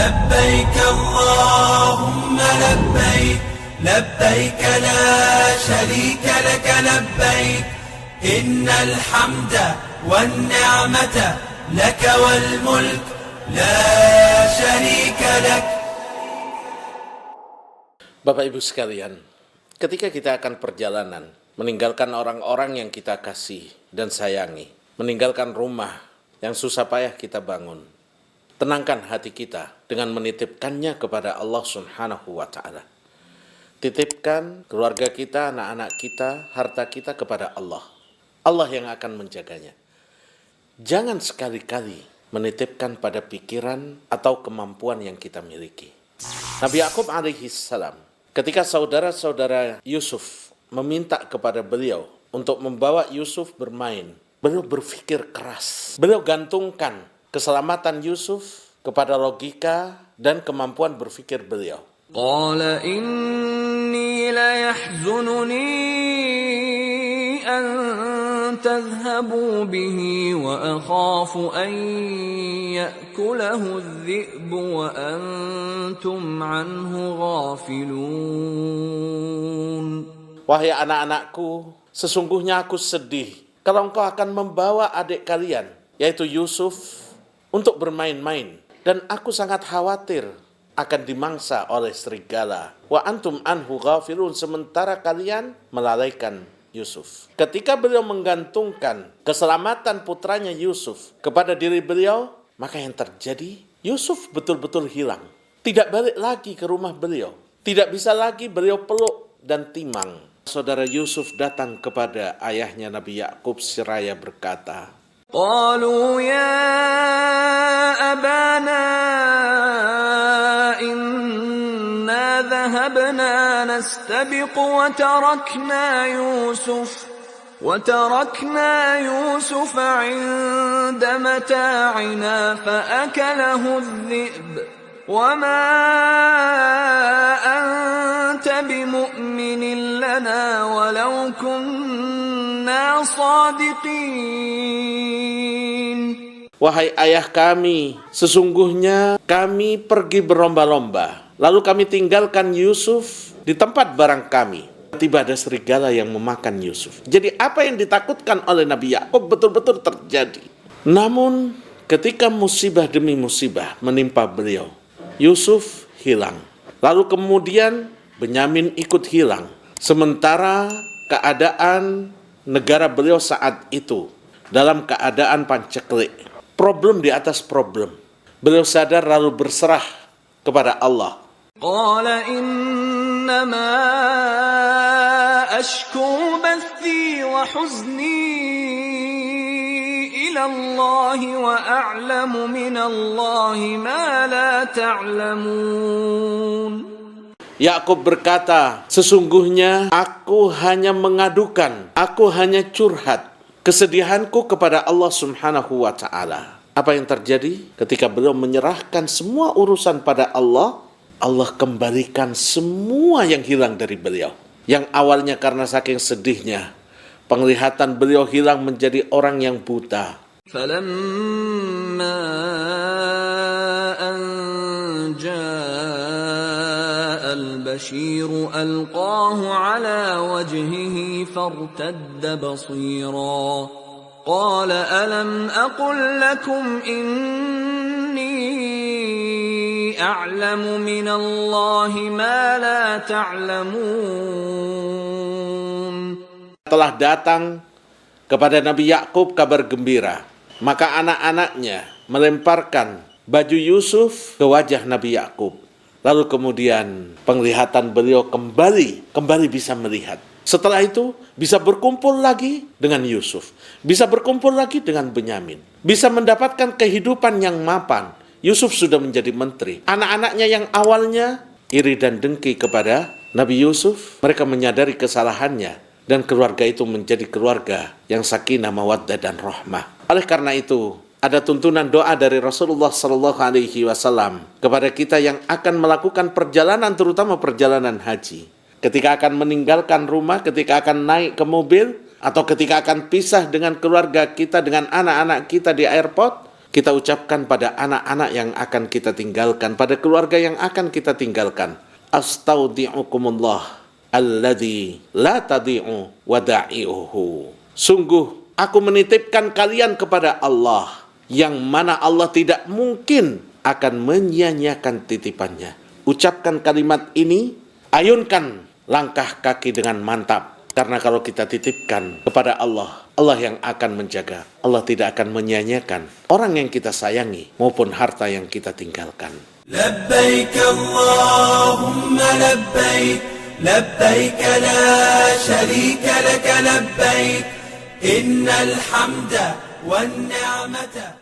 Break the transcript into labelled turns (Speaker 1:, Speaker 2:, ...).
Speaker 1: لبيك اللهم لبيك لبيك لا شريك لك لبيك إن الحمد والنعمة لك والملك لا شريك لك.
Speaker 2: Bapak Ibu sekalian, ketika kita akan perjalanan, meninggalkan orang-orang yang kita kasih dan sayangi, meninggalkan rumah yang susah payah kita bangun, tenangkan hati kita dengan menitipkannya kepada Allah Subhanahu wa Ta'ala. Titipkan keluarga kita, anak-anak kita, harta kita kepada Allah. Allah yang akan menjaganya. Jangan sekali-kali menitipkan pada pikiran atau kemampuan yang kita miliki. Nabi Yakub alaihissalam, ketika saudara-saudara Yusuf meminta kepada beliau untuk membawa Yusuf bermain, beliau berpikir keras. Beliau gantungkan keselamatan Yusuf kepada logika dan kemampuan berpikir beliau.
Speaker 3: Qala inni la yahzununi an tadhhabu bihi wa akhafu an ya'kulahu adh-dhi'bu wa antum anhu ghafilun.
Speaker 2: Wahai anak-anakku, sesungguhnya aku sedih kalau engkau akan membawa adik kalian, yaitu Yusuf, untuk bermain-main. Dan aku sangat khawatir akan dimangsa oleh serigala. Wa antum anhu ghafilun, sementara kalian melalaikan Yusuf. Ketika beliau menggantungkan keselamatan putranya Yusuf kepada diri beliau, maka yang terjadi, Yusuf betul-betul hilang. Tidak balik lagi ke rumah beliau. Tidak bisa lagi beliau peluk dan timang. Saudara Yusuf datang kepada ayahnya Nabi Yakub seraya berkata,
Speaker 3: Qalu ya abana inna dhahabna nastabiqu wa tarakna Yusuf 'inda mata'ina fa'akalahu adh-dhi'b wa ma anta bimu'minin lana walau kunna sadiqin.
Speaker 2: Wahai ayah kami, sesungguhnya kami pergi berlomba-lomba, lalu kami tinggalkan Yusuf di tempat barang kami. Tiba ada serigala yang memakan Yusuf. Jadi apa yang ditakutkan oleh Nabi Yakub betul-betul terjadi. Namun ketika musibah demi musibah menimpa beliau, Yusuf hilang. Lalu kemudian Benyamin ikut hilang. Sementara keadaan negara beliau saat itu dalam keadaan panceklik. Problem di atas problem. Beliau sadar lalu berserah kepada Allah.
Speaker 3: Qala innama ashku bathi wa huzni ila Allah wa a'lamu min Allah ma la ta'lamun.
Speaker 2: Yakub berkata, sesungguhnya aku hanya mengadukan, aku hanya curhat kesedihanku kepada Allah Subhanahu wa Ta'ala. Apa yang terjadi? Ketika beliau menyerahkan semua urusan pada Allah, Allah kembalikan semua yang hilang dari beliau. Yang awalnya karena saking sedihnya, penglihatan beliau hilang menjadi orang yang buta.
Speaker 3: Falamma an jaa al-bashiru alqahu ala wajhihi fartadda basira. Qala alam aqul lakum inni a'lamu min Allah ma la ta'lamun.
Speaker 2: Telah datang kepada Nabi Yakub kabar gembira, maka anak-anaknya melemparkan baju Yusuf ke wajah Nabi Yakub. Lalu kemudian penglihatan beliau kembali bisa melihat. Setelah itu bisa berkumpul lagi dengan Yusuf, bisa berkumpul lagi dengan Benyamin, bisa mendapatkan kehidupan yang mapan. Yusuf sudah menjadi menteri. Anak-anaknya yang awalnya iri dan dengki kepada Nabi Yusuf, mereka menyadari kesalahannya dan keluarga itu menjadi keluarga yang sakinah, mawaddah dan rahmah. Oleh karena itu, ada tuntunan doa dari Rasulullah SAW kepada kita yang akan melakukan perjalanan, terutama perjalanan haji. Ketika akan meninggalkan rumah, ketika akan naik ke mobil, atau ketika akan pisah dengan keluarga kita, dengan anak-anak kita di airport, kita ucapkan pada anak-anak yang akan kita tinggalkan, pada keluarga yang akan kita tinggalkan. Astaudi'ukumullah alladzi la tadi'u wada'i'uhu. Sungguh aku menitipkan kalian kepada Allah, yang mana Allah tidak mungkin akan menyia-nyiakan titipannya. Ucapkan kalimat ini, ayunkan langkah kaki dengan mantap. Karena kalau kita titipkan kepada Allah, Allah yang akan menjaga. Allah tidak akan menyia-nyiakan orang yang kita sayangi maupun harta yang kita tinggalkan.
Speaker 1: Labbaik Allahumma labbaik, labbaik la syarika laka labbaik, innal hamda wan ni'mata